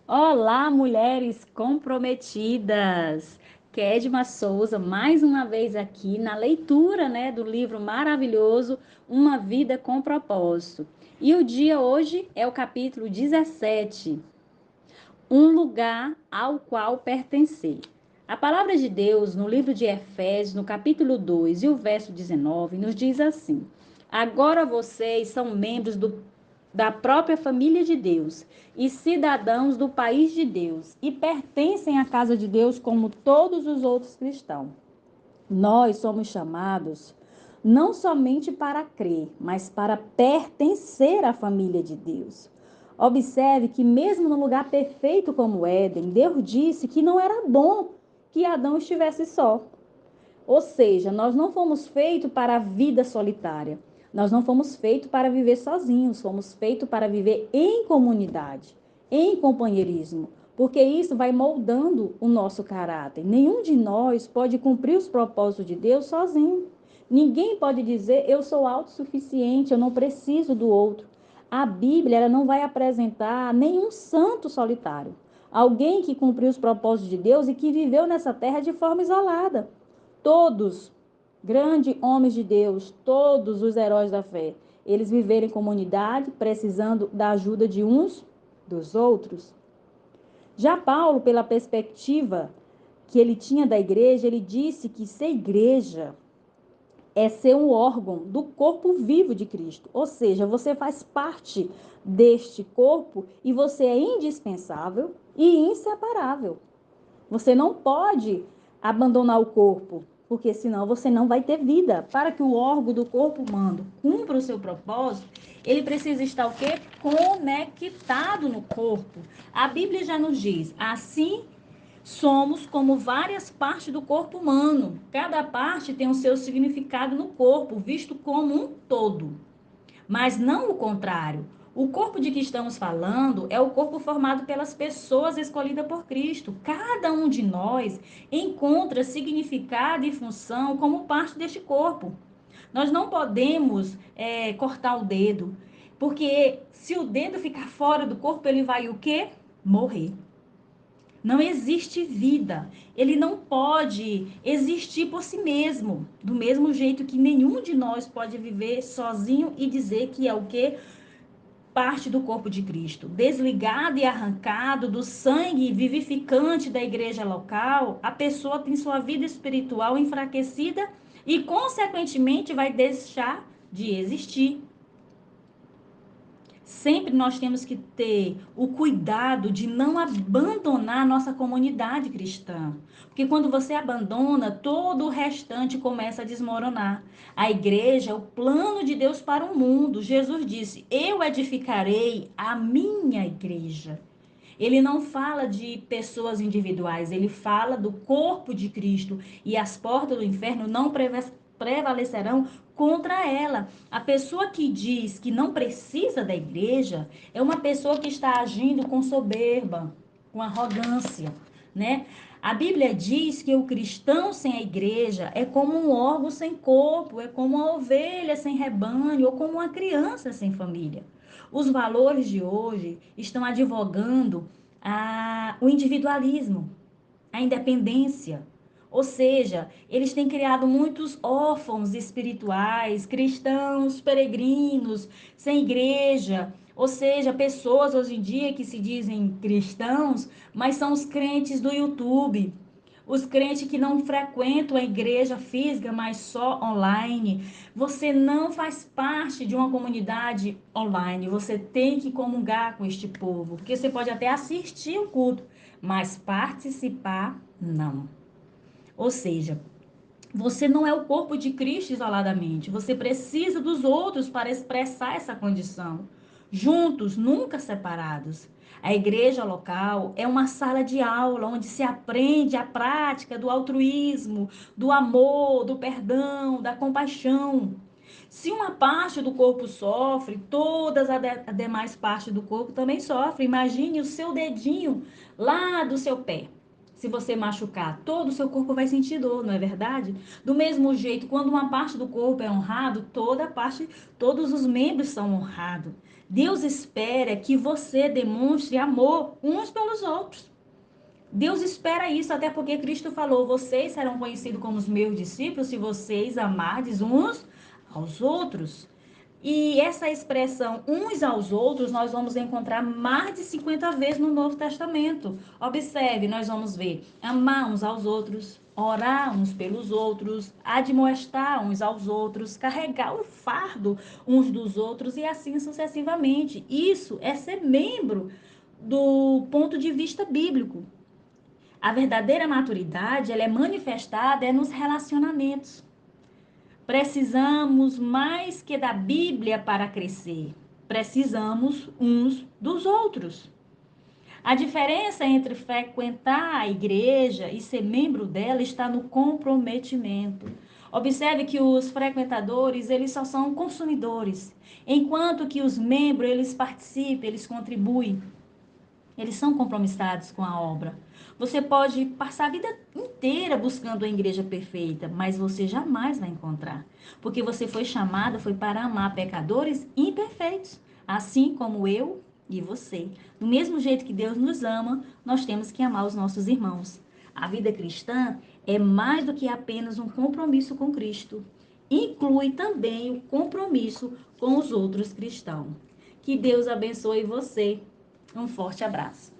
Olá, mulheres comprometidas! Kedma Souza, mais uma vez aqui na leitura, do livro maravilhoso Uma Vida com Propósito. E o dia hoje é o capítulo 17, Um Lugar ao Qual Pertencer. A palavra de Deus, no livro de Efésios, no capítulo 2 e o verso 19, nos diz assim: Agora vocês são membros da própria família de Deus e cidadãos do país de Deus e pertencem à casa de Deus como todos os outros cristãos. Nós somos chamados não somente para crer, mas para pertencer à família de Deus. Observe que, mesmo no lugar perfeito como o Éden, Deus disse que não era bom que Adão estivesse só. Ou seja, nós não fomos feitos para a vida solitária. Nós não fomos feitos para viver sozinhos, fomos feitos para viver em comunidade, em companheirismo, porque isso vai moldando o nosso caráter. Nenhum de nós pode cumprir os propósitos de Deus sozinho. Ninguém pode dizer eu sou autossuficiente, eu não preciso do outro. A Bíblia ela não vai apresentar nenhum santo solitário. Alguém que cumpriu os propósitos de Deus e que viveu nessa terra de forma isolada. Todos, grandes homens de Deus, todos os heróis da fé, eles viveram em comunidade, precisando da ajuda de uns dos outros. Já Paulo, pela perspectiva que ele tinha da igreja, ele disse que ser igreja é ser um órgão do corpo vivo de Cristo. Ou seja, você faz parte deste corpo e você é indispensável e inseparável. Você não pode abandonar o corpo, porque senão você não vai ter vida. Para que o órgão do corpo humano cumpra o seu propósito, ele precisa estar o quê? Conectado no corpo. A Bíblia já nos diz, assim somos como várias partes do corpo humano. Cada parte tem o seu significado no corpo, visto como um todo. Mas não o contrário. O corpo de que estamos falando é o corpo formado pelas pessoas escolhidas por Cristo. Cada um de nós encontra significado e função como parte deste corpo. Nós não podemos cortar o dedo, porque se o dedo ficar fora do corpo, ele vai o quê? Morrer. Não existe vida. Ele não pode existir por si mesmo. Do mesmo jeito que nenhum de nós pode viver sozinho e dizer que é o quê? Parte do corpo de Cristo. Desligado e arrancado do sangue vivificante da igreja local, a pessoa tem sua vida espiritual enfraquecida e, consequentemente, vai deixar de existir. Sempre nós temos que ter o cuidado de não abandonar a nossa comunidade cristã. Porque quando você abandona, todo o restante começa a desmoronar. A igreja é o plano de Deus para o mundo. Jesus disse: Eu edificarei a minha igreja. Ele não fala de pessoas individuais, ele fala do corpo de Cristo. E as portas do inferno não prevalecerão contra ela. A pessoa que diz que não precisa da igreja é uma pessoa que está agindo com soberba, com arrogância, né? A Bíblia diz que o cristão sem a igreja é como um órgão sem corpo, é como uma ovelha sem rebanho ou como uma criança sem família. Os valores de hoje estão advogando o individualismo, a independência. Ou seja, eles têm criado muitos órfãos espirituais, cristãos, peregrinos, sem igreja. Ou seja, pessoas hoje em dia que se dizem cristãos, mas são os crentes do YouTube, os crentes que não frequentam a igreja física, mas só online. Você não faz parte de uma comunidade online. Você tem que comungar com este povo, porque você pode até assistir o culto, mas participar, não. Ou seja, você não é o corpo de Cristo isoladamente. Você precisa dos outros para expressar essa condição. Juntos, nunca separados. A igreja local é uma sala de aula onde se aprende a prática do altruísmo, do amor, do perdão, da compaixão. Se uma parte do corpo sofre, todas as demais partes do corpo também sofrem. Imagine o seu dedinho lá do seu pé. Se você machucar, todo o seu corpo vai sentir dor, não é verdade? Do mesmo jeito, quando uma parte do corpo é honrado, todos os membros são honrados. Deus espera que você demonstre amor uns pelos outros. Deus espera isso, até porque Cristo falou: vocês serão conhecidos como os meus discípulos se vocês amardes uns aos outros. E essa expressão uns aos outros nós vamos encontrar mais de 50 vezes no Novo Testamento. Observe, nós vamos ver amar uns aos outros, orar uns pelos outros, admoestar uns aos outros, carregar o fardo uns dos outros e assim sucessivamente. Isso é ser membro do ponto de vista bíblico. A verdadeira maturidade, ela é manifestada nos relacionamentos. Precisamos mais que da Bíblia para crescer. Precisamos uns dos outros. A diferença entre frequentar a igreja e ser membro dela está no comprometimento. Observe que os frequentadores, eles só são consumidores, enquanto que os membros, eles participam, eles contribuem. Eles são compromissados com a obra. Você pode passar a vida inteira buscando a igreja perfeita, mas você jamais vai encontrar. Porque você foi chamado, foi para amar pecadores imperfeitos, assim como eu e você. Do mesmo jeito que Deus nos ama, nós temos que amar os nossos irmãos. A vida cristã é mais do que apenas um compromisso com Cristo. Inclui também o compromisso com os outros cristãos. Que Deus abençoe você. Um forte abraço.